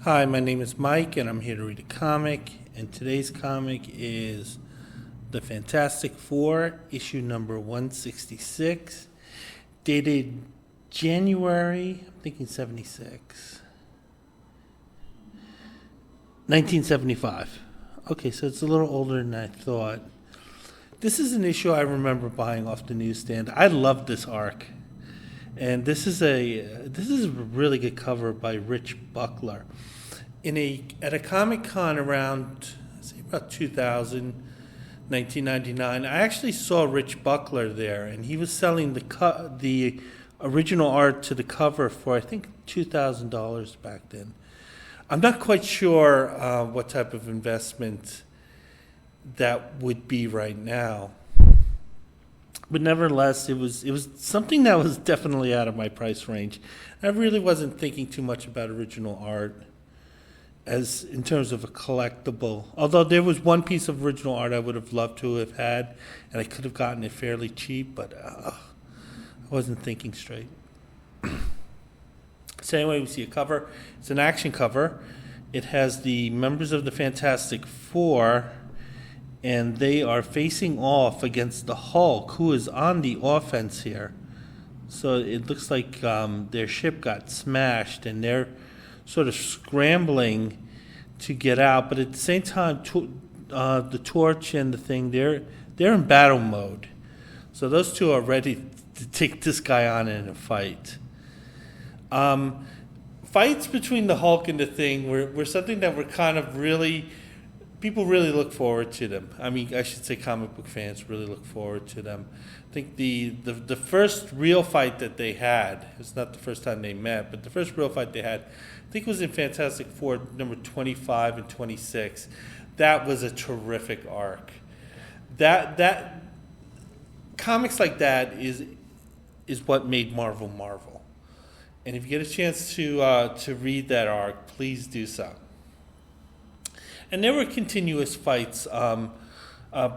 Hi, my name is Mike, and I'm here to read a comic. And today's comic is The Fantastic Four, issue number 166, dated January, I'm thinking 76, 1975. Okay, so it's a little older than I thought. This is an issue I remember buying off the newsstand. I love this arc. And this is a really good cover by Rich Buckler. At a Comic Con around, say, about 2000, 1999, I actually saw Rich Buckler there, and he was selling the original art to the cover for, I think, $2,000 back then. I'm not quite sure what type of investment that would be right now. But nevertheless, it was something that was definitely out of my price range. I really wasn't thinking too much about original art as in terms of a collectible. Although there was one piece of original art I would have loved to have had, and I could have gotten it fairly cheap, but I wasn't thinking straight. So anyway, we see a cover. It's an action cover. It has the members of the Fantastic Four, and they are facing off against the Hulk, who is on the offense here. So it looks like their ship got smashed, and they're sort of scrambling to get out. But at the same time, the Torch and the Thing, they're in battle mode. So those two are ready to take this guy on in a fight. Fights between the Hulk and the Thing were something that were kind of really... People really look forward to them. I mean, I should say comic book fans really look forward to them. I think the first real fight that they had, it's not the first time they met, but the first real fight they had, I think it was in Fantastic Four number 25 and 26. That was a terrific arc. That comics like that is what made Marvel Marvel. And if you get a chance to read that arc, please do so. And there were continuous fights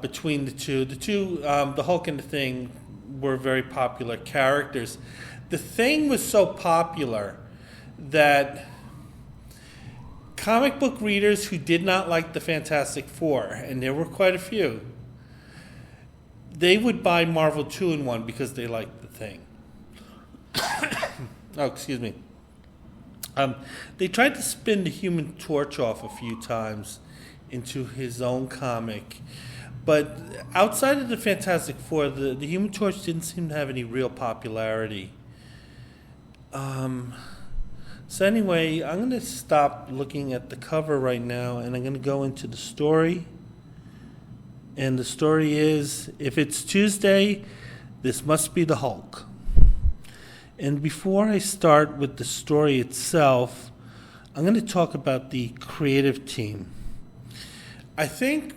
between the two. The Hulk and the Thing were very popular characters. The Thing was so popular that comic book readers who did not like the Fantastic Four, and there were quite a few, they would buy Marvel 2-in-1 because they liked the Thing. Oh, excuse me. They tried to spin the Human Torch off a few times into his own comic. But outside of the Fantastic Four, the Human Torch didn't seem to have any real popularity. So anyway, I'm going to stop looking at the cover right now, and I'm going to go into the story. And the story is, if it's Tuesday, this must be the Hulk. And before I start with the story itself, I'm going to talk about the creative team. I think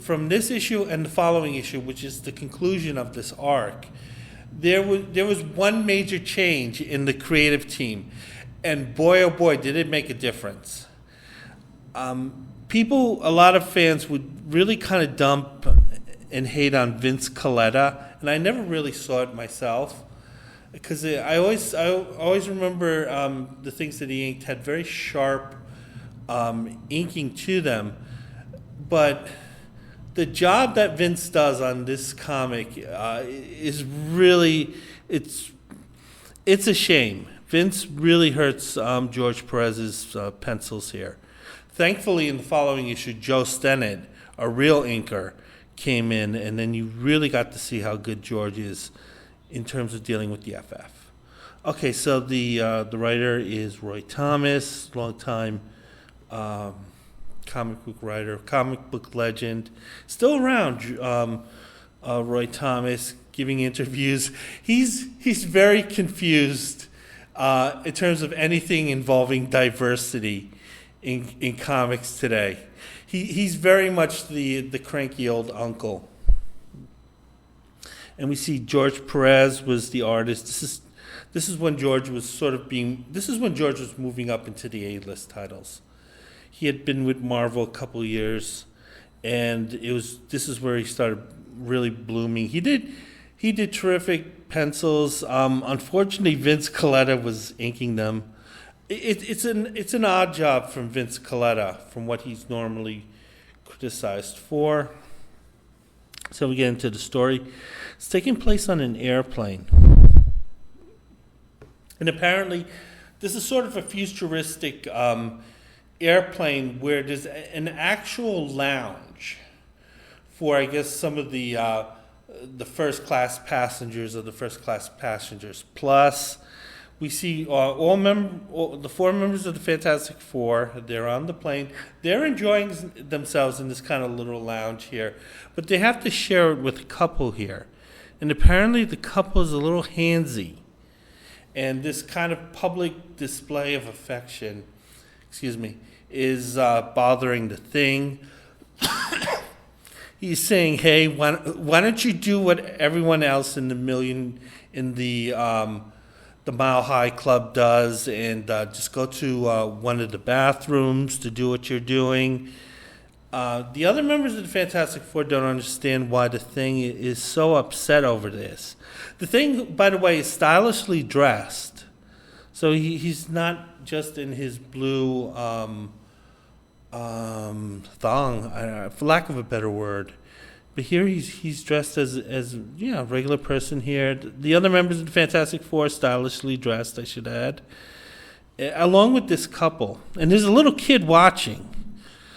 from this issue and the following issue, which is the conclusion of this arc, there was one major change in the creative team, and boy oh boy did it make a difference. A lot of fans would really kind of dump and hate on Vince Colletta, and I never really saw it myself. Because I always remember the things that he inked had very sharp inking to them, but the job that Vince does on this comic is really it's a shame. Vince really hurts George Perez's pencils here. Thankfully, in the following issue, Joe Stennett, a real inker, came in, and then you really got to see how good George is in terms of dealing with the FF. Okay, so the writer is Roy Thomas, longtime comic book writer, comic book legend, still around. Roy Thomas giving interviews. He's very confused in terms of anything involving diversity in comics today. He's very much the cranky old uncle. And we see George Perez was the artist. This is when George was moving up into the A-list titles. He had been with Marvel a couple of years, and this is where he started really blooming. He did terrific pencils. Unfortunately, Vince Colletta was inking them. It's an odd job from Vince Coletta from what he's normally criticized for. So we get into the story. It's taking place on an airplane. And apparently, this is sort of a futuristic airplane where there's an actual lounge for, I guess, some of the first class passengers or the first class passengers. Plus, we see all the four members of the Fantastic Four. They're on the plane. They're enjoying themselves in this kind of little lounge here, but they have to share it with a couple here, and apparently the couple is a little handsy, and this kind of public display of affection, is bothering the Thing. He's saying, "Hey, why don't you do what everyone else in the Mile High Club does, and just go to one of the bathrooms to do what you're doing." The other members of the Fantastic Four don't understand why the Thing is so upset over this. The Thing, by the way, is stylishly dressed, so he's not just in his blue thong, for lack of a better word. But here he's dressed as a regular person here. The other members of the Fantastic Four are stylishly dressed, I should add, along with this couple. And there's a little kid watching.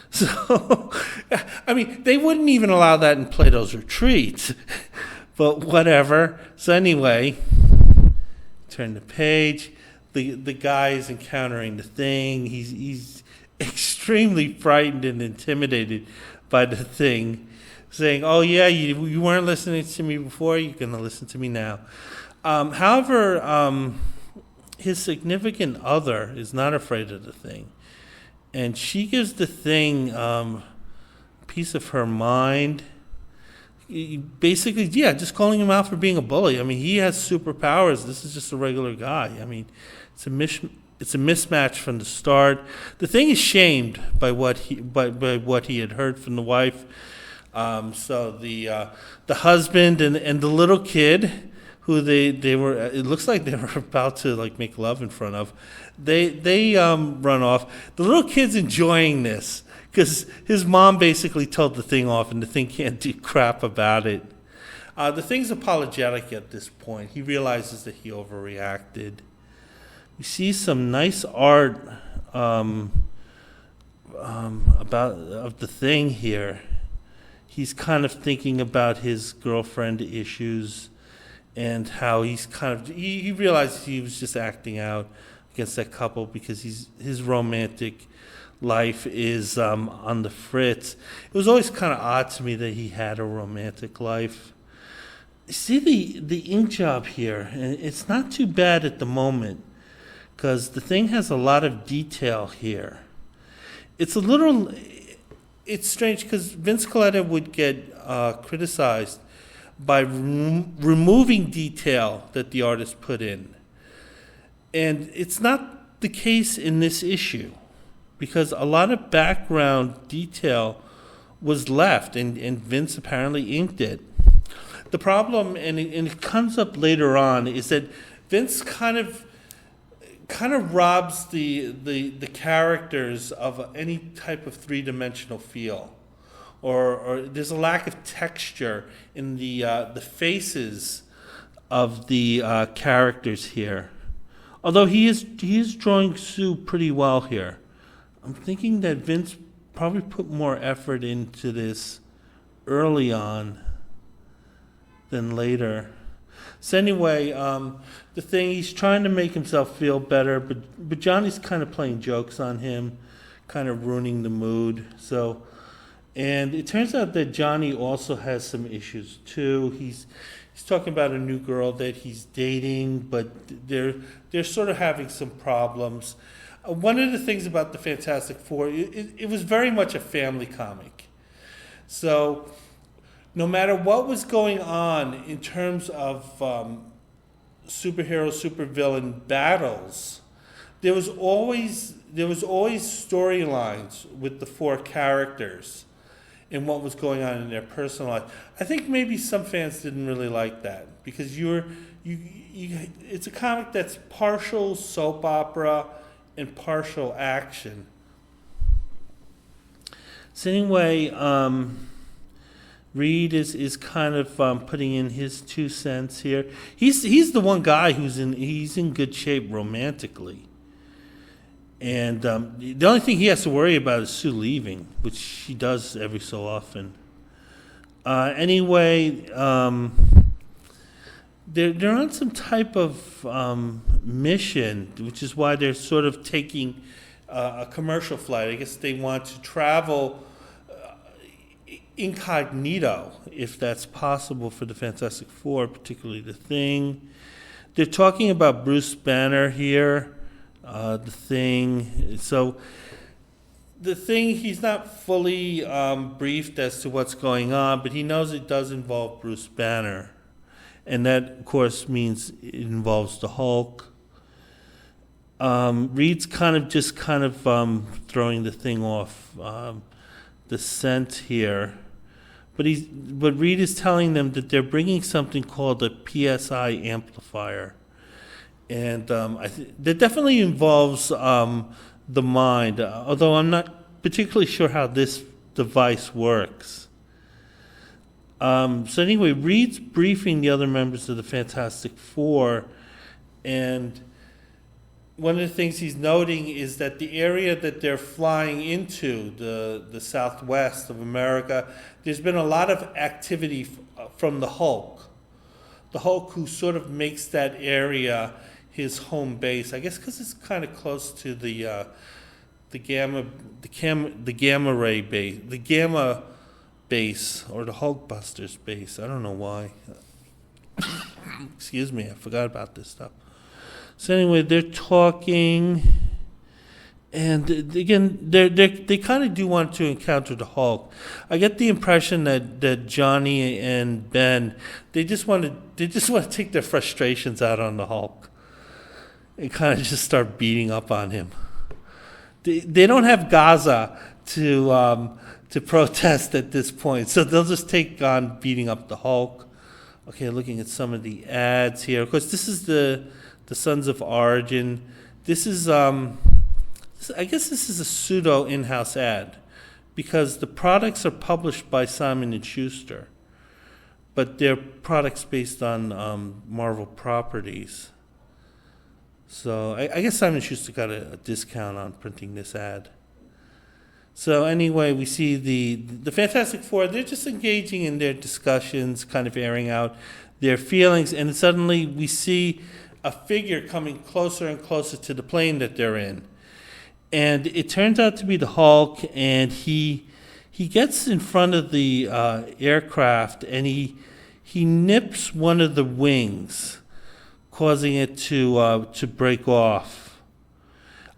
So, I mean, they wouldn't even allow that in Plato's Retreat. But whatever. So anyway, turn the page. The guy is encountering the Thing. He's extremely frightened and intimidated by the Thing, saying, "Oh yeah, you weren't listening to me before, you're going to listen to me now." However, his significant other is not afraid of the Thing, and she gives the Thing a piece of her mind. Basically, just calling him out for being a bully. I mean, he has superpowers. This is just a regular guy. I mean, it's a mismatch from the start. The Thing is shamed by what he had heard from the wife. So the husband and the little kid, who they were, it looks like they were about to like make love in front of, they run off. The little kid's enjoying this because his mom basically told the Thing off, and the Thing can't do crap about it. The Thing's apologetic at this point. He realizes that he overreacted. We see some nice art of the Thing here. He's kind of thinking about his girlfriend issues and how he realizes he was just acting out against that couple because his romantic life is on the fritz. It was always kind of odd to me that he had a romantic life. See the ink job here, and it's not too bad at the moment because the Thing has a lot of detail here. It's strange because Vince Coletta would get criticized by removing detail that the artist put in. And it's not the case in this issue because a lot of background detail was left, and Vince apparently inked it. The problem, and it comes up later on, is that Vince kind of robs the characters of any type of three-dimensional feel, or there's a lack of texture in the faces of the characters here. Although he is drawing Sue pretty well here. I'm thinking that Vince probably put more effort into this early on than later. So anyway, the Thing, he's trying to make himself feel better, but Johnny's kind of playing jokes on him, kind of ruining the mood. So, and it turns out that Johnny also has some issues too. He's talking about a new girl that he's dating, but they're sort of having some problems. One of the things about the Fantastic Four, it was very much a family comic. So no matter what was going on in terms of superhero, supervillain battles, there was always storylines with the four characters and what was going on in their personal life. I think maybe some fans didn't really like that because it's a comic that's partial soap opera and partial action. So anyway, Reed is kind of putting in his 2 cents here. He's the one guy he's in good shape romantically. And the only thing he has to worry about is Sue leaving, which she does every so often. Anyway, they're on some type of mission, which is why they're sort of taking a commercial flight. I guess they want to travel incognito, if that's possible for the Fantastic Four, particularly the Thing. They're talking about Bruce Banner here. The Thing. So the Thing, he's not fully briefed as to what's going on, but he knows it does involve Bruce Banner. And that, of course, means it involves the Hulk. Reed's kind of throwing the Thing off the scent here. But Reed is telling them that they're bringing something called a PSI amplifier. And that definitely involves the mind, although I'm not particularly sure how this device works. So anyway, Reed's briefing the other members of the Fantastic Four, and one of the things he's noting is that the area that they're flying into, the southwest of America, there's been a lot of activity from the Hulk. The Hulk, who sort of makes that area his home base, I guess, because it's kind of close to the gamma ray base, the gamma base, or the Hulkbusters base. I don't know why. Excuse me, I forgot about this stuff. So anyway, they're talking, and again, they kind of do want to encounter the Hulk. I get the impression that Johnny and Ben, they just want to take their frustrations out on the Hulk and kind of just start beating up on him. They don't have Gaza to protest at this point, so they'll just take on beating up the Hulk. Okay, looking at some of the ads here. Of course, this is the Sons of Origin. This is, I guess this is a pseudo in-house ad, because the products are published by Simon & Schuster, but they're products based on Marvel properties. So I guess Simon & Schuster got a discount on printing this ad. So anyway, we see the Fantastic Four, they're just engaging in their discussions, kind of airing out their feelings, and suddenly we see a figure coming closer and closer to the plane that they're in. And it turns out to be the Hulk, and he gets in front of the aircraft, and he nips one of the wings, causing it to break off.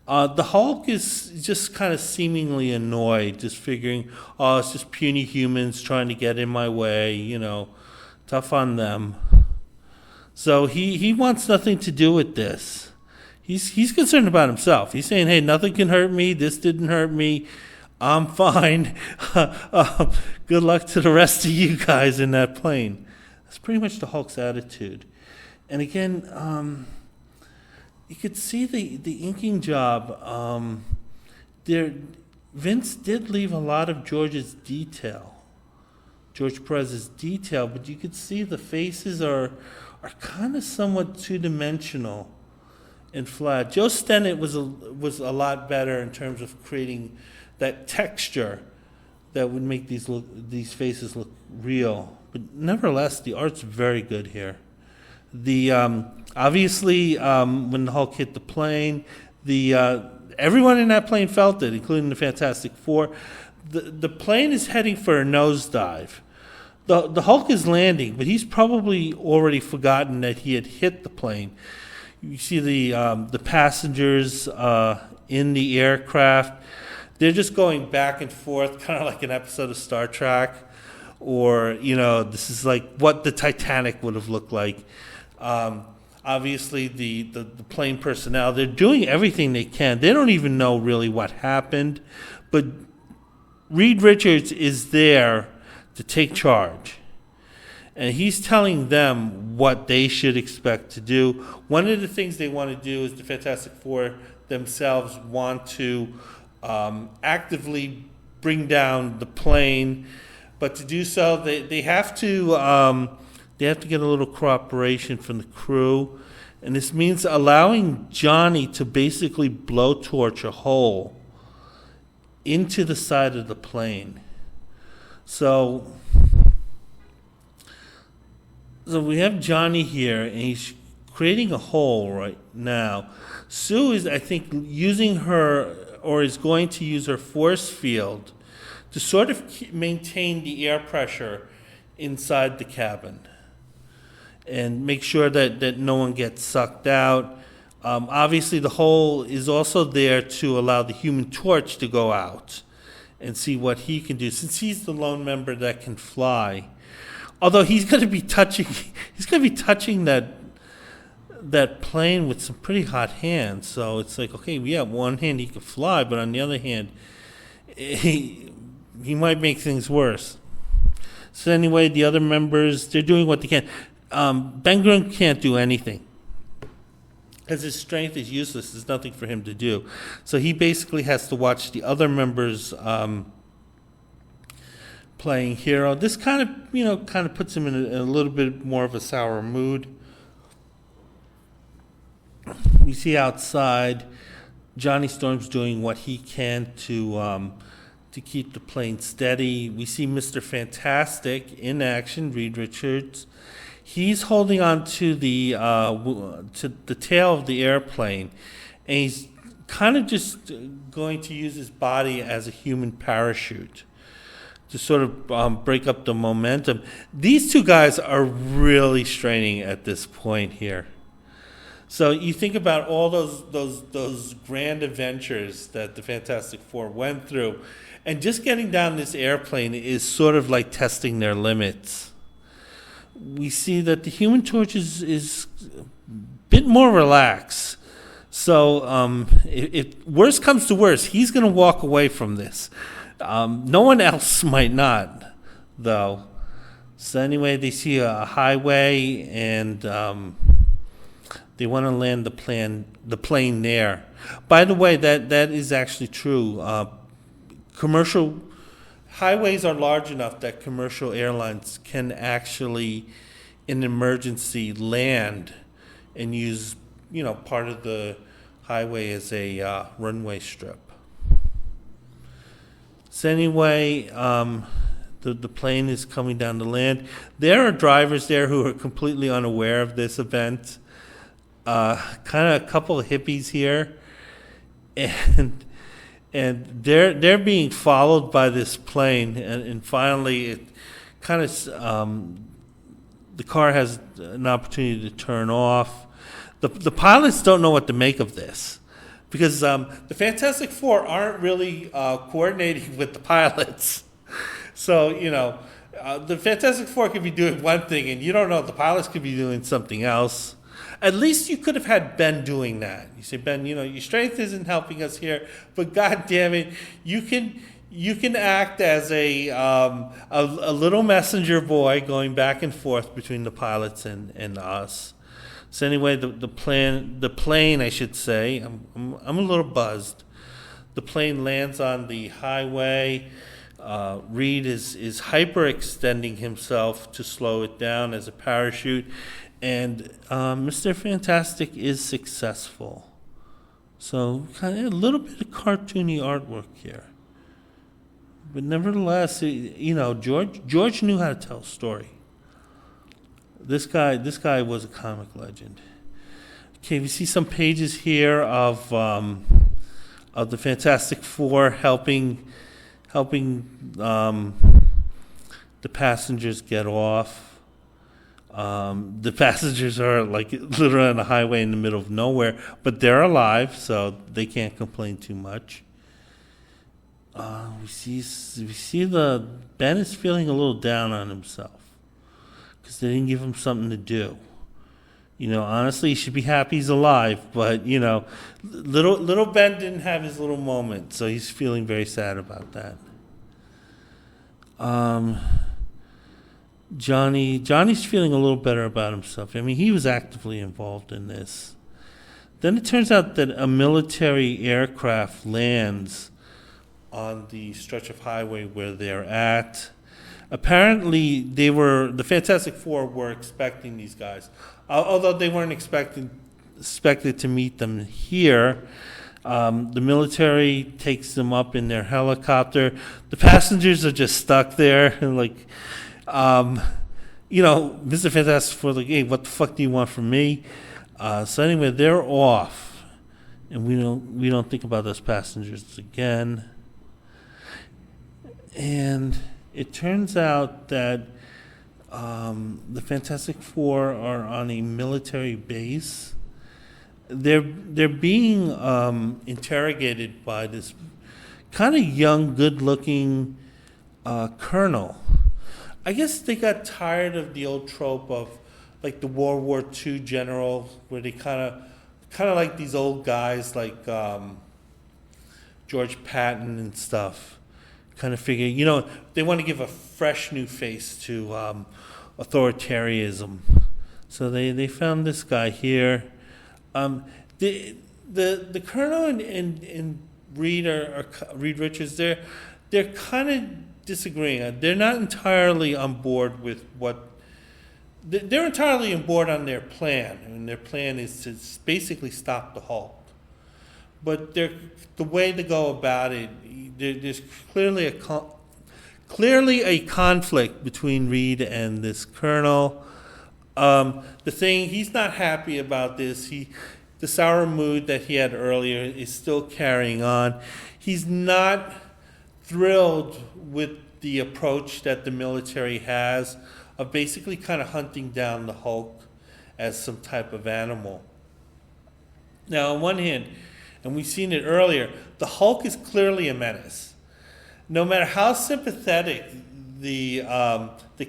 The Hulk is just kind of seemingly annoyed, just figuring, oh, it's just puny humans trying to get in my way, tough on them. So he wants nothing to do with this. He's concerned about himself. He's saying, hey, nothing can hurt me. This didn't hurt me. I'm fine. Good luck to the rest of you guys in that plane. That's pretty much the Hulk's attitude. And again, you could see the inking job. Vince did leave a lot of George Perez's detail, but you could see the faces are kind of somewhat two-dimensional and flat. Joe Stennett was a lot better in terms of creating that texture that would make these faces look real. But nevertheless, the art's very good here. Obviously, when the Hulk hit the plane, everyone in that plane felt it, including the Fantastic Four. The plane is heading for a nosedive. The Hulk is landing, but he's probably already forgotten that he had hit the plane. You see the passengers in the aircraft. They're just going back and forth, kind of like an episode of Star Trek, or this is like what the Titanic would have looked like. Obviously, the plane personnel, they're doing everything they can. They don't even know really what happened, but Reed Richards is there to take charge. And he's telling them what they should expect to do. One of the things they want to do is the Fantastic Four, themselves want to actively bring down the plane, but to do so, they have to get a little cooperation from the crew, and this means allowing Johnny to basically blowtorch a hole into the side of the plane. So we have Johnny here, and he's creating a hole right now. Sue is, I think, using her, or is going to use her force field to sort of maintain the air pressure inside the cabin and make sure that no one gets sucked out. Obviously, the hole is also there to allow the Human Torch to go out and see what he can do, since he's the lone member that can fly. Although he's going to be touching that plane with some pretty hot hands. So it's like, okay, yeah, one hand he can fly, but on the other hand, he might make things worse. So anyway, the other members, they're doing what they can. Ben Grimm can't do anything, because his strength is useless. There's nothing for him to do. So he basically has to watch the other members playing hero. This kind of puts him in a little bit more of a sour mood. We see outside Johnny Storm's doing what he can to keep the plane steady. We see Mr. Fantastic in action, Reed Richards. He's holding on to the tail of the airplane, and he's kind of just going to use his body as a human parachute to sort of break up the momentum. These two guys are really straining at this point here. So you think about all those grand adventures that the Fantastic Four went through, and just getting down this airplane is sort of like testing their limits. We see that the Human Torch is a bit more relaxed. So if worse comes to worse, he's going to walk away from this. No one else might not, though. So anyway, they see a highway, and they want to land the plane there. By the way, that is actually true. Commercial highways are large enough that commercial airlines can actually, in emergency, land and use part of the highway as a runway strip. So anyway, the plane is coming down to land. There are drivers there who are completely unaware of this event. Kind of a couple of hippies here, and they're being followed by this plane, and finally it kind of the car has an opportunity to turn off. The pilots don't know what to make of this, because the Fantastic Four aren't really coordinating with the pilots. So the Fantastic Four could be doing one thing, and you don't know, the pilots could be doing something else. At least you could have had Ben doing that. You say, Ben, your strength isn't helping us here, but God damn it, you can act as a little messenger boy going back and forth between the pilots and us. So anyway, the plane, I should say, I'm a little buzzed. The plane lands on the highway. Reed is hyperextending himself to slow it down as a parachute. And Mr. Fantastic is successful. So kind of a little bit of cartoony artwork here. But nevertheless, George knew how to tell a story. This guy was a comic legend. Okay, we see some pages here of the Fantastic Four helping the passengers get off. The passengers are like literally on a highway in the middle of nowhere, but they're alive, so they can't complain too much. We see the Ben is feeling a little down on himself because they didn't give him something to do. Honestly, he should be happy he's alive, but little Ben didn't have his little moment, so he's feeling very sad about that. Johnny's feeling a little better about himself. I mean, he was actively involved in this. Then it turns out that a military aircraft lands on the stretch of highway where they're at. Apparently, the Fantastic Four were expecting these guys, although they weren't expected to meet them here. The military takes them up in their helicopter. The passengers are just stuck there, and Mr. Fantastic Four, like, hey, what the fuck do you want from me? So anyway, they're off, and we don't think about those passengers again. And it turns out that the Fantastic Four are on a military base. They're being interrogated by this kind of young, good-looking colonel. I guess they got tired of the old trope of like the World War II general, where they kind of like these old guys like George Patton and stuff. Kind of figure, they want to give a fresh new face to authoritarianism. So they found this guy here. The colonel and Reed Reed Richards, they're kind of disagreeing. They're not entirely on board with they're entirely on board on their plan, and their plan is to basically stop the Hulk. But the way to go about it, there's clearly a conflict between Reed and this colonel. He's not happy about this. The sour mood that he had earlier is still carrying on. He's not thrilled with the approach that the military has of basically kind of hunting down the Hulk as some type of animal. Now, on one hand, and we've seen it earlier, the Hulk is clearly a menace. No matter how sympathetic the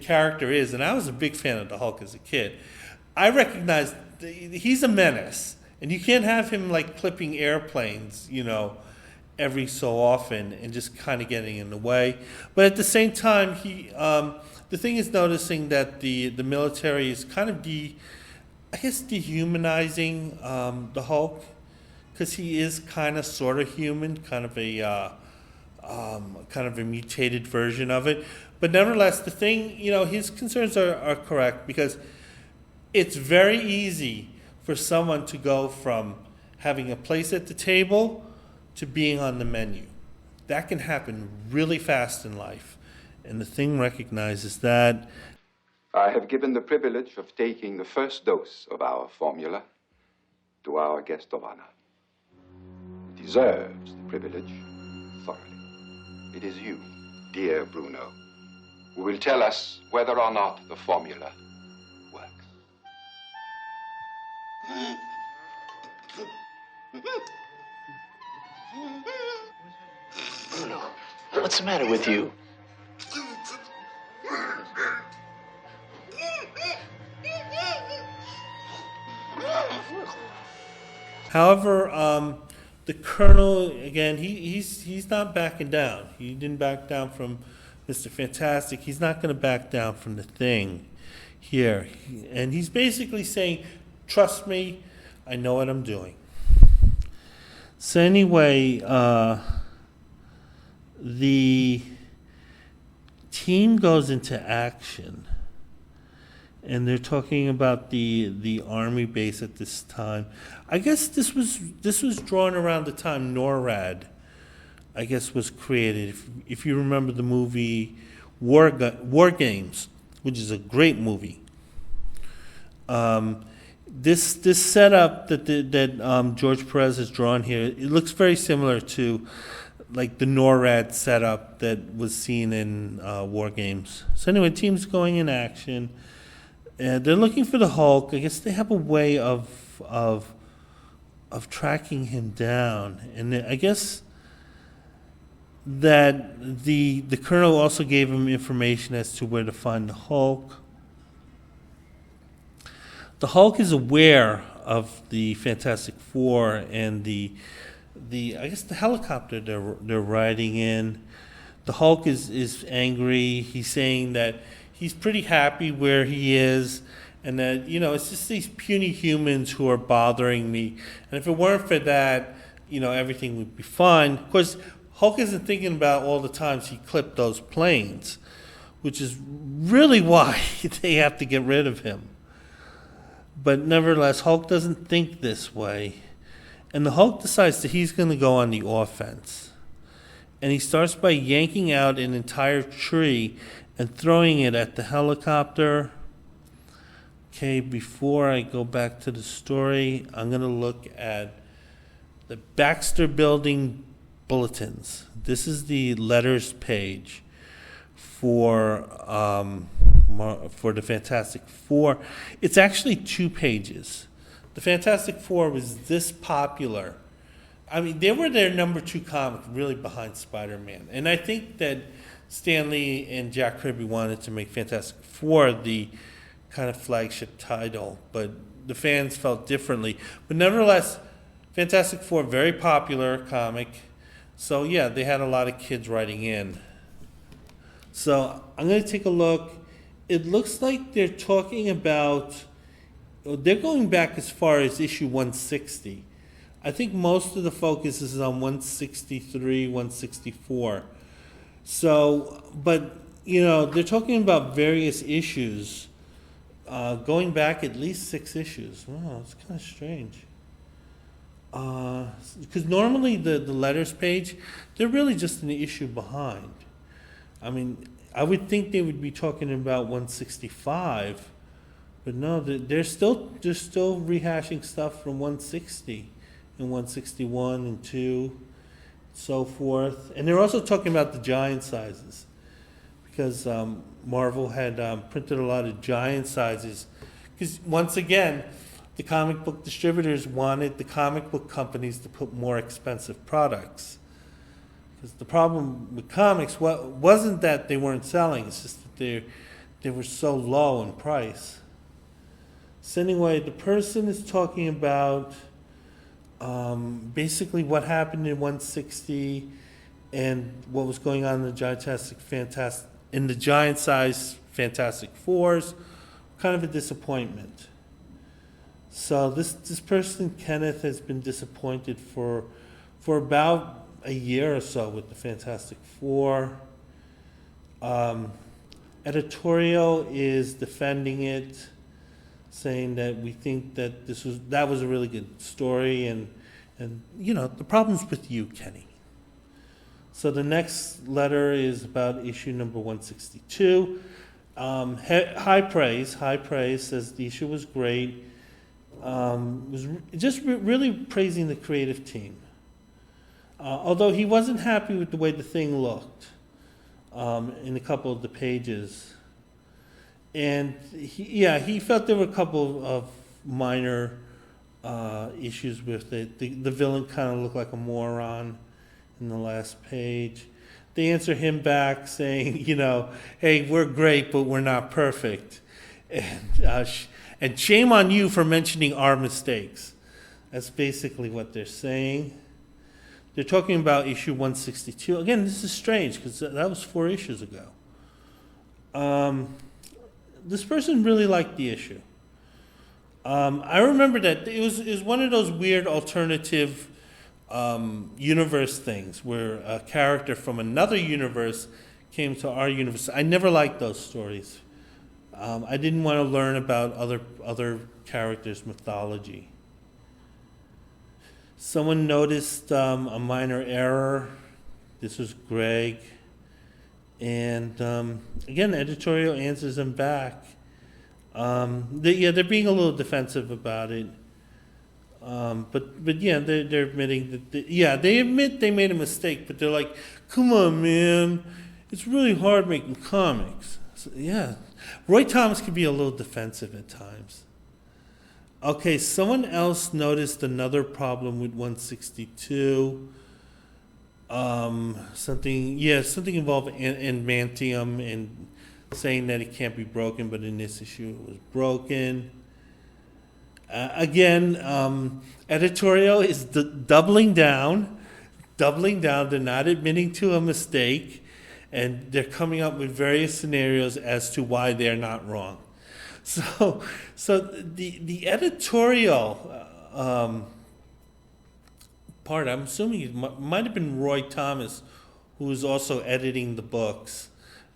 character is, and I was a big fan of the Hulk as a kid, I recognize he's a menace, and you can't have him like clipping airplanes, every so often and just kind of getting in the way. But at the same time, the thing is noticing that the military is kind of dehumanizing the Hulk, because he is kind of sort of human, kind of a mutated version of it. But nevertheless, the thing, his concerns are correct, because it's very easy for someone to go from having a place at the table to being on the menu. That can happen really fast in life, and the thing recognizes that. I have given the privilege of taking the first dose of our formula to our guest of honor. He deserves the privilege thoroughly. It is you, dear Bruno, who will tell us whether or not the formula works. Bruno, what's the matter with you? However, the colonel, again, he's not backing down. He didn't back down from Mr. Fantastic. He's not going to back down from the Thing here. And he's basically saying, trust me, I know what I'm doing. So anyway, the team goes into action. And they're talking about the army base at this time. I guess this was drawn around the time NORAD, I guess, was created. If you remember the movie War Games, which is a great movie. This setup that George Perez has drawn here, it looks very similar to like the NORAD setup that was seen in War Games. So anyway, team's going in action. They're looking for the Hulk. I guess they have a way of tracking him down, and I guess that the colonel also gave him information as to where to find the Hulk. The Hulk is aware of the Fantastic Four and the I guess the helicopter they're riding in. The Hulk is angry. He's saying that he's pretty happy where he is, and that, it's just these puny humans who are bothering me. And if it weren't for that, everything would be fine. Of course, Hulk isn't thinking about all the times he clipped those planes, which is really why they have to get rid of him. But nevertheless, Hulk doesn't think this way. And the Hulk decides that he's going to go on the offense. And he starts by yanking out an entire tree and throwing it at the helicopter. Okay, before I go back to the story, I'm going to look at the Baxter Building bulletins. This is the letters page for the Fantastic Four. It's actually 2 pages. The Fantastic Four was this popular. I mean, they were their number 2 comic, really behind Spider-Man. And I think that Stan Lee and Jack Kirby wanted to make Fantastic Four the kind of flagship title, but the fans felt differently. But nevertheless, Fantastic Four, very popular comic. So yeah, they had a lot of kids writing in. So I'm going to take a look. It looks like they're talking about, they're going back as far as issue 160. I think most of the focus is on 163, 164. So, but, they're talking about various issues, going back at least 6 issues. Wow, it's kind of strange. Because normally the letters page, they're really just an issue behind. I mean, I would think they would be talking about 165, but no, they're still rehashing stuff from 160 and 161 and 2, so forth. And they're also talking about the giant sizes, because Marvel had printed a lot of giant sizes. Because once again, the comic book distributors wanted the comic book companies to put more expensive products. Because the problem with comics wasn't that they weren't selling, it's just that they were so low in price. So anyway, the person is talking about basically what happened in 160 and what was going on in the giant size Fantastic Fours. Kind of a disappointment. So this person, Kenneth, has been disappointed for about a year or so with the Fantastic Four. Editorial is defending it, saying that we think that that was a really good story, and the problem's with you, Kenny. So the next letter is about issue number 162. High praise says the issue was great. Was just really praising the creative team. Although he wasn't happy with the way the thing looked in a couple of the pages. And he felt there were a couple of minor issues with it. The villain kind of looked like a moron in the last page. They answer him back saying, hey, we're great, but we're not perfect. And shame on you for mentioning our mistakes. That's basically what they're saying. They're talking about issue 162. Again, this is strange because that was 4 issues ago. This person really liked the issue. I remember that it was one of those weird alternative universe things where a character from another universe came to our universe. I never liked those stories. I didn't want to learn about other characters' mythology. Someone noticed a minor error. This was Greg. And again, editorial answers them back. They're being a little defensive about it. But yeah, they're admitting that, they admit they made a mistake, but they're like, come on, man. It's really hard making comics. So, yeah. Roy Thomas can be a little defensive at times. Okay, someone else noticed another problem with 162. Something involving adamantium and saying that it can't be broken, but in this issue it was broken. Again, editorial is doubling down. They're not admitting to a mistake, and they're coming up with various scenarios as to why they're not wrong. So the editorial part, I'm assuming it might have been Roy Thomas, who was also editing the books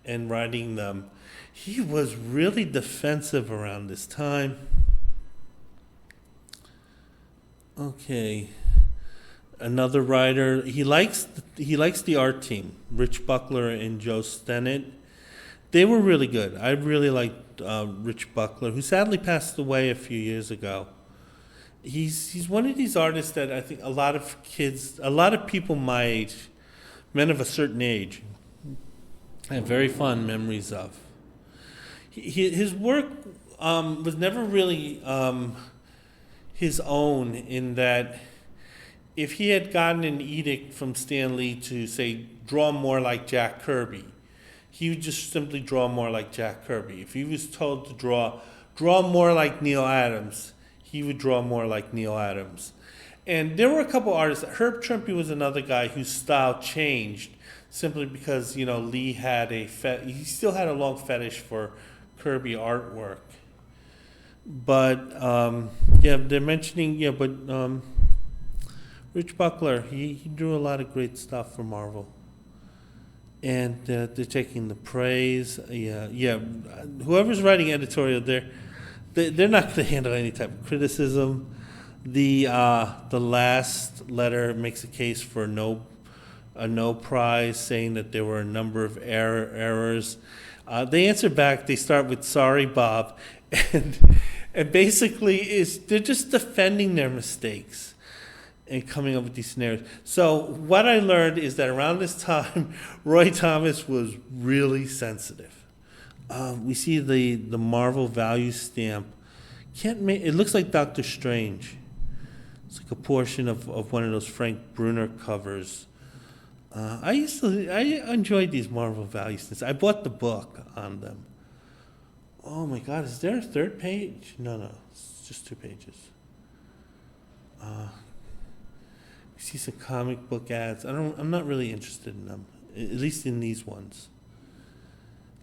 and writing them. He was really defensive around this time. Okay. Another writer, he likes the art team, Rich Buckler and Joe Stennett. They were really good. I really liked Rich Buckler, who sadly passed away a few years ago. He's one of these artists that I think a lot of people my age, men of a certain age, have very fond memories of. His work was never really his own, in that if he had gotten an edict from Stan Lee to, say, draw more like Jack Kirby, he would just simply draw more like Jack Kirby. If he was told to draw more like Neil Adams, he would draw more like Neil Adams. And there were a couple artists. Herb Trimpe was another guy whose style changed simply because, Lee had he still had a long fetish for Kirby artwork. But they're mentioning Rich Buckler, he drew a lot of great stuff for Marvel, and they're taking the praise. Whoever's writing editorial, they're not going to handle any type of criticism. The last letter makes a case for a no prize, saying that there were a number of errors. They answer back. They start with "Sorry, Bob," and basically they're just defending their mistakes and coming up with these scenarios. So what I learned is that around this time, Roy Thomas was really sensitive. We see the Marvel value stamp. It looks like Doctor Strange. It's like a portion of one of those Frank Brunner covers. I enjoyed these Marvel value stamps. I bought the book on them. Oh my God, is there a third page? No, it's just 2 pages. We see some comic book ads. I'm not really interested in them, at least in these ones.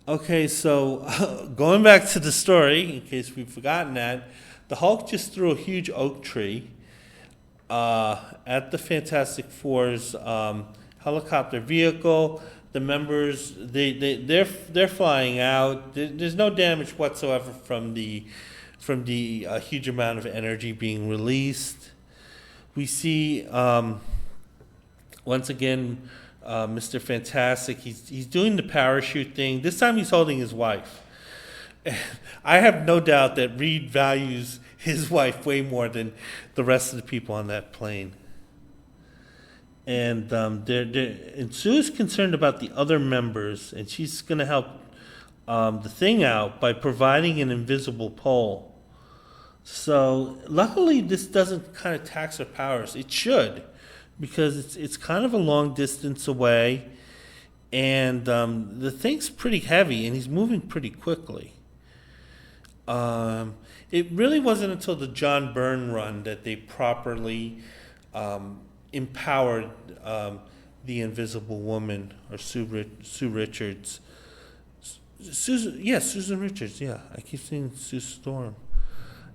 Okay, so going back to the story, in case we've forgotten that, the Hulk just threw a huge oak tree at the Fantastic Four's helicopter vehicle. The members, they're flying out. There's no damage whatsoever from the huge amount of energy being released. We see once again Mr. Fantastic. He's doing the parachute thing. This time he's holding his wife. I have no doubt that Reed values his wife way more than the rest of the people on that plane. And and Sue's concerned about the other members, and she's going to help the Thing out by providing an invisible pole. So luckily, this doesn't kind of tax her powers. It should, because it's kind of a long distance away, and the Thing's pretty heavy, and he's moving pretty quickly. It really wasn't until the John Byrne run that they properly empowered the Invisible Woman, or Sue Richards. Susan Richards. Yeah, I keep saying Sue Storm.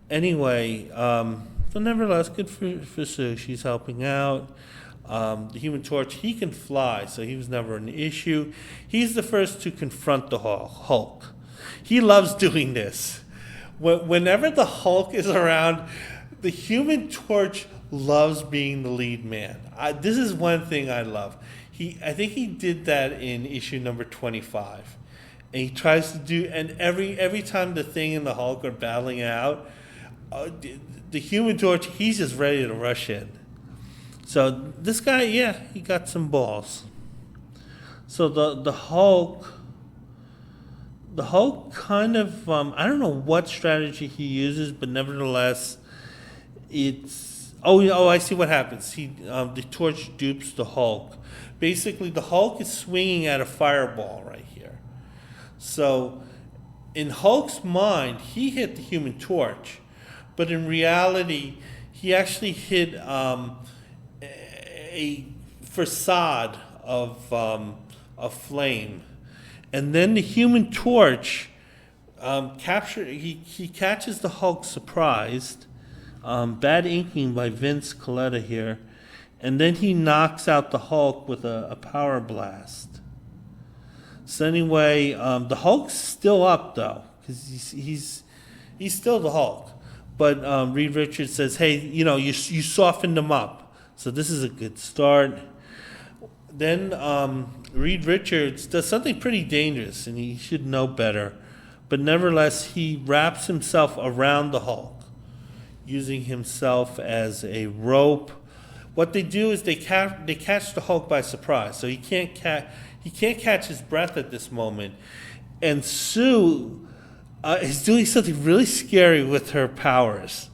Anyway, so nevertheless, good for Sue. She's helping out. The Human Torch, he can fly, so he was never an issue. He's the first to confront the Hulk. He loves doing this. Whenever the Hulk is around, the Human Torch loves being the lead man. This is one thing I love. I think he did that in issue number 25. And he tries to do, and every time the Thing and the Hulk are battling out, the Human Torch, he's just ready to rush in. So this guy, he got some balls. So the Hulk kind of, I don't know what strategy he uses, but nevertheless, it's, I see what happens. The Torch dupes the Hulk. Basically, the Hulk is swinging at a fireball right here. So in Hulk's mind, he hit the Human Torch, but in reality, he actually hit a facade of flame, and then the Human Torch He catches the Hulk surprised. Bad inking by Vince Coletta here. And then he knocks out the Hulk with a power blast. So anyway, the Hulk's still up though, because he's still the Hulk. But Reed Richards says, "Hey, you softened him up, so this is a good start." Then Reed Richards does something pretty dangerous, and he should know better. But nevertheless, he wraps himself around the Hulk, using himself as a rope. What they do is they catch the Hulk by surprise, so he can't catch his breath at this moment. And Sue is doing something really scary with her powers.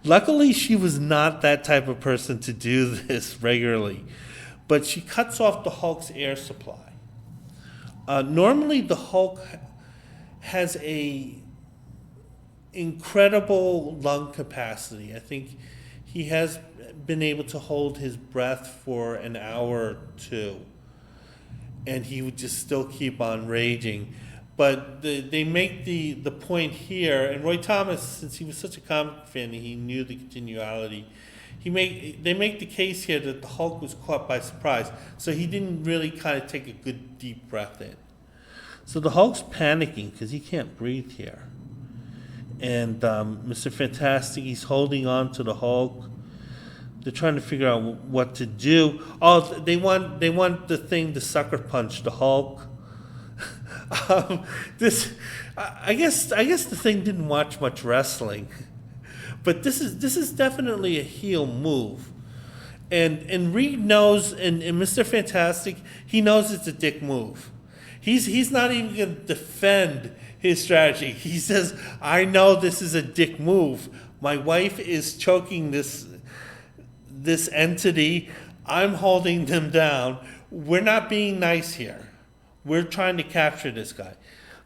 Luckily, she was not that type of person to do this regularly, but she cuts off the Hulk's air supply. Normally, the Hulk has a incredible lung capacity. I think he has been able to hold his breath for an hour or two, and he would just still keep on raging. But they make the point here, and Roy Thomas, since he was such a comic fan, he knew the continuity. They make the case here that the Hulk was caught by surprise, so he didn't really kind of take a good deep breath in. So the Hulk's panicking because he can't breathe here. And Mr. Fantastic, he's holding on to the Hulk. They're trying to figure out what to do. Oh, they want the thing to sucker punch the Hulk. I guess the Thing didn't watch much wrestling, but this is definitely a heel move. And Reed knows, and Mr. Fantastic, he knows it's a dick move. He's not even going to defend his strategy. He says, "I know this is a dick move. My wife is choking this entity. I'm holding them down. We're not being nice here. We're trying to capture this guy."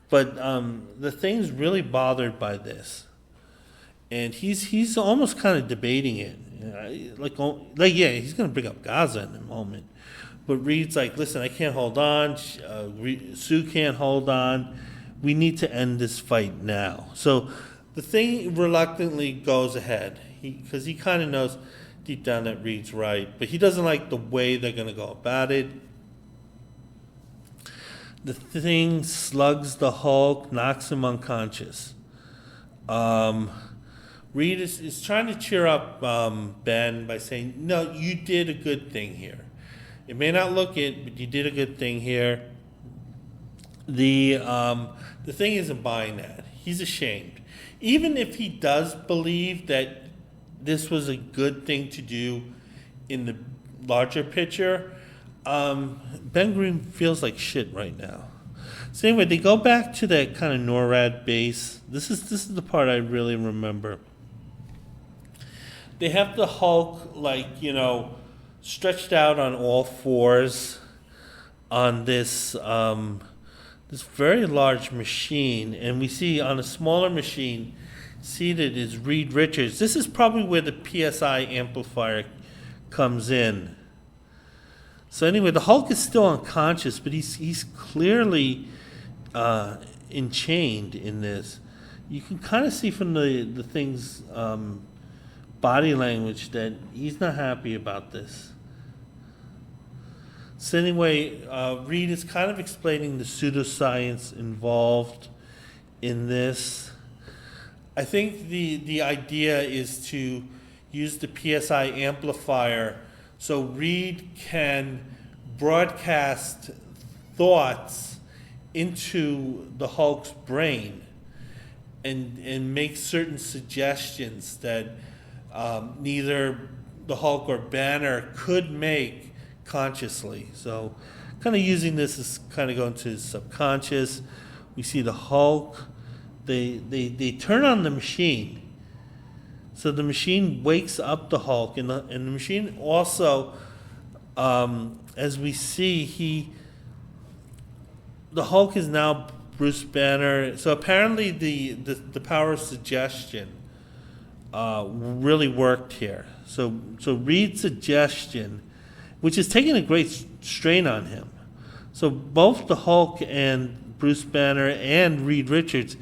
But the Thing's really bothered by this, and he's almost kind of debating it. Yeah, he's going to bring up Gaza in a moment. But Reed's like, "Listen, I can't hold on. Sue can't hold on. We need to end this fight now." So the Thing reluctantly goes ahead because he kind of knows deep down that Reed's right, but he doesn't like the way they're going to go about it. The Thing slugs the Hulk, knocks him unconscious. Reed is trying to cheer up Ben by saying, "No, you did a good thing here. It may not look it, but you did a good thing here." The Thing isn't buying that. He's ashamed. Even if he does believe that this was a good thing to do in the larger picture, Ben Grimm feels like shit right now. So anyway, they go back to that kind of NORAD base. This is the part I really remember. They have the Hulk stretched out on all fours on this very large machine, and we see on a smaller machine seated is Reed Richards. This is probably where the PSI amplifier comes in. So anyway, the Hulk is still unconscious, but he's clearly enchained in this. You can kind of see from the Thing's body language that he's not happy about this. So anyway, Reed is kind of explaining the pseudoscience involved in this. I think the idea is to use the PSI amplifier so Reed can broadcast thoughts into the Hulk's brain and make certain suggestions that neither the Hulk or Banner could make consciously. So kind of using this as kind of going to his subconscious. We see the Hulk. They turn on the machine. So the machine wakes up the Hulk, and the machine also, as we see, the Hulk is now Bruce Banner. So apparently the power of suggestion really worked here. So Reed's suggestion, which is taking a great strain on him. So both the Hulk and Bruce Banner and Reed Richards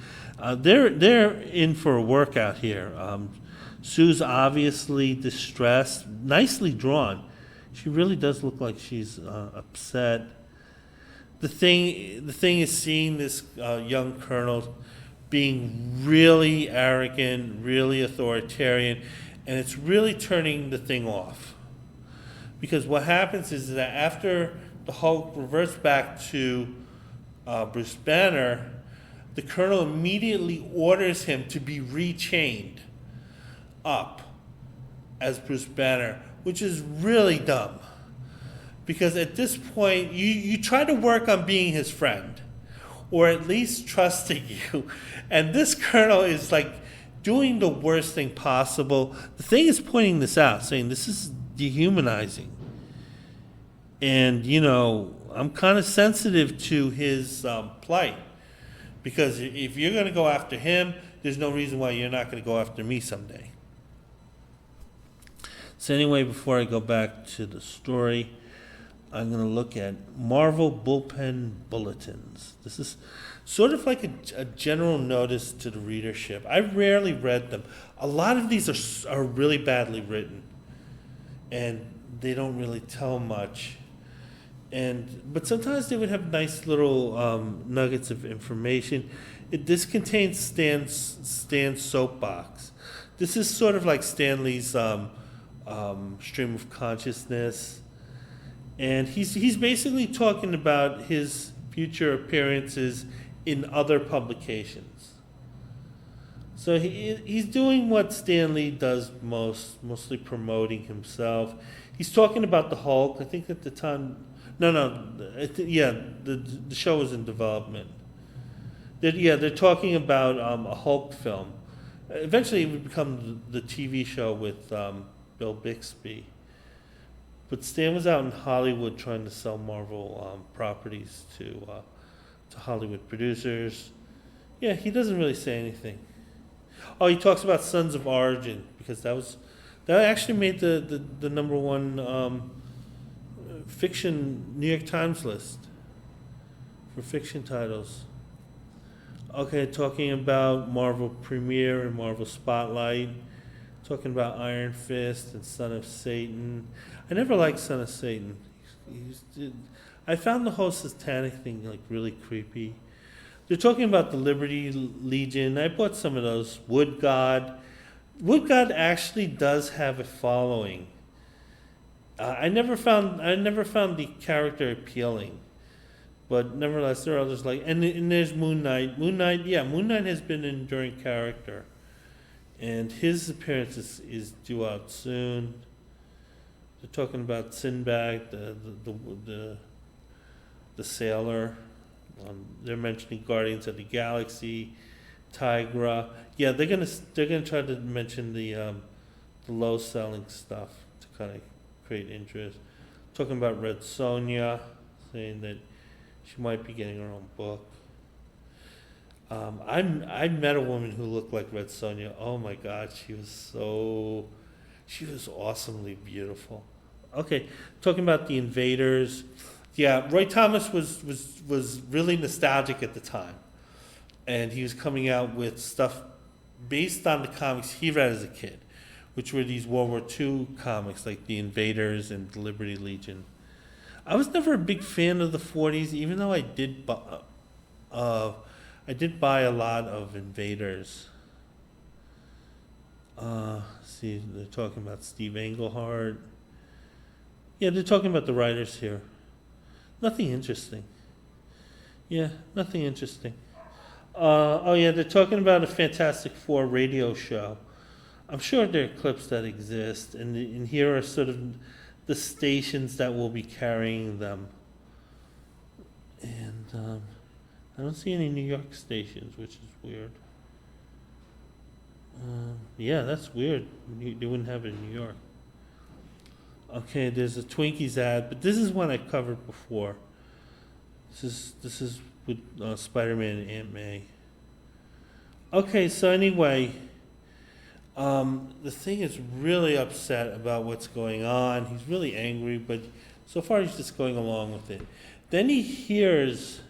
They're in for a workout here. Sue's obviously distressed, nicely drawn. She really does look like she's upset. The thing is seeing this young colonel being really arrogant, really authoritarian, and it's really turning the thing off. Because what happens is that after the Hulk reverts back to Bruce Banner, the colonel immediately orders him to be rechained up as Bruce Banner, which is really dumb. Because at this point, you try to work on being his friend, or at least trusting you. And this colonel is like doing the worst thing possible. The thing is pointing this out, saying this is dehumanizing. And, I'm kind of sensitive to his plight. Because if you're going to go after him, there's no reason why you're not going to go after me someday. So anyway, before I go back to the story, I'm going to look at Marvel Bullpen Bulletins. This is sort of like a general notice to the readership. I rarely read them. A lot of these are really badly written, and they don't really tell much. But sometimes they would have nice little nuggets of information. This contains Stan's soapbox. This is sort of like Stanley's stream of consciousness. And he's basically talking about his future appearances in other publications. So he's doing what Stan Lee does most, mostly promoting himself. He's talking about the Hulk. I think at the time, the show was in development. They're talking about a Hulk film. Eventually, it would become the TV show with Bill Bixby. But Stan was out in Hollywood trying to sell Marvel properties to Hollywood producers. Yeah, he doesn't really say anything. Oh, he talks about Sons of Origin because that actually made the number one fiction New York Times list for fiction titles. Okay, talking about Marvel Premiere and Marvel Spotlight. Talking about Iron Fist and Son of Satan. I never liked Son of Satan. I found the whole satanic thing like really creepy. They're talking about the Liberty Legion. I bought some of those. Wood God. Wood God actually does have a following. I never found the character appealing, but nevertheless there are others like and there's Moon Knight. Moon Knight has been an enduring character. And his appearance is due out soon. They're talking about Sinbad, the sailor. They're mentioning Guardians of the Galaxy, Tigra. Yeah, they're gonna try to mention the low selling stuff to kind of create interest. Talking about Red Sonja, saying that she might be getting her own book. I met a woman who looked like Red Sonja. Oh my God, she was awesomely beautiful. Okay, talking about the Invaders. Yeah, Roy Thomas was really nostalgic at the time, and he was coming out with stuff based on the comics he read as a kid, which were these World War II comics like the Invaders and the Liberty Legion. I was never a big fan of the 40s, even though I did buy a lot of Invaders. See, they're talking about Steve Englehart. Yeah, they're talking about the writers here. Nothing interesting. Yeah, nothing interesting. They're talking about a Fantastic Four radio show. I'm sure there are clips that exist, and here are sort of the stations that will be carrying them. And I don't see any New York stations, which is weird. Yeah, that's weird. They wouldn't have it in New York. Okay, there's a Twinkies ad, but this is one I covered before. This is with Spider-Man and Aunt May. Okay, so anyway, the Thing is really upset about what's going on. He's really angry, but so far he's just going along with it. Then he hears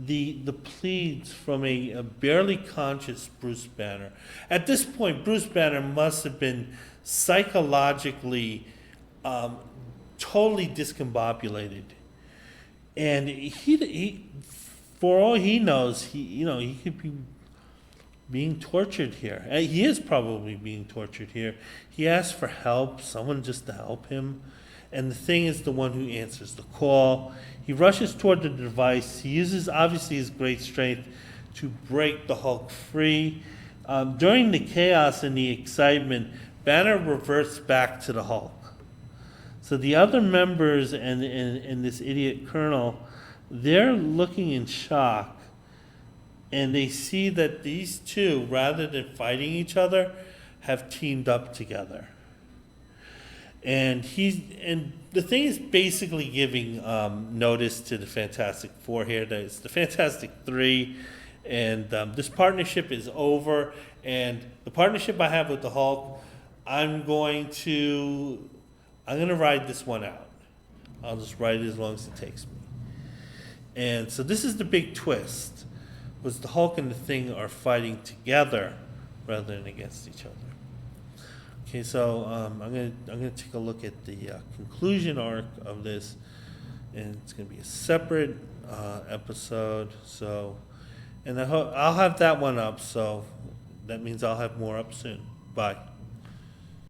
the pleads from a barely conscious Bruce Banner. At this point, Bruce Banner must have been psychologically totally discombobulated, and he for all he knows, he could be being tortured here. He is probably being tortured here. He asks for help, someone just to help him. And the Thing is the one who answers the call. He rushes toward the device. He uses, obviously, his great strength to break the Hulk free. During the chaos and the excitement, Banner reverts back to the Hulk. So the other members and this idiot Colonel, they're looking in shock. And they see that these two, rather than fighting each other, have teamed up together. And the Thing is basically giving notice to the Fantastic Four here that it's the Fantastic Three, and this partnership is over. And the partnership I have with the Hulk, I'm going to ride this one out. I'll just ride it as long as it takes me. And so this is the big twist. Was the Hulk and the Thing are fighting together rather than against each other. Okay, so I'm gonna take a look at the conclusion arc of this, and it's gonna be a separate episode. So, and I'll have that one up. So that means I'll have more up soon. Bye.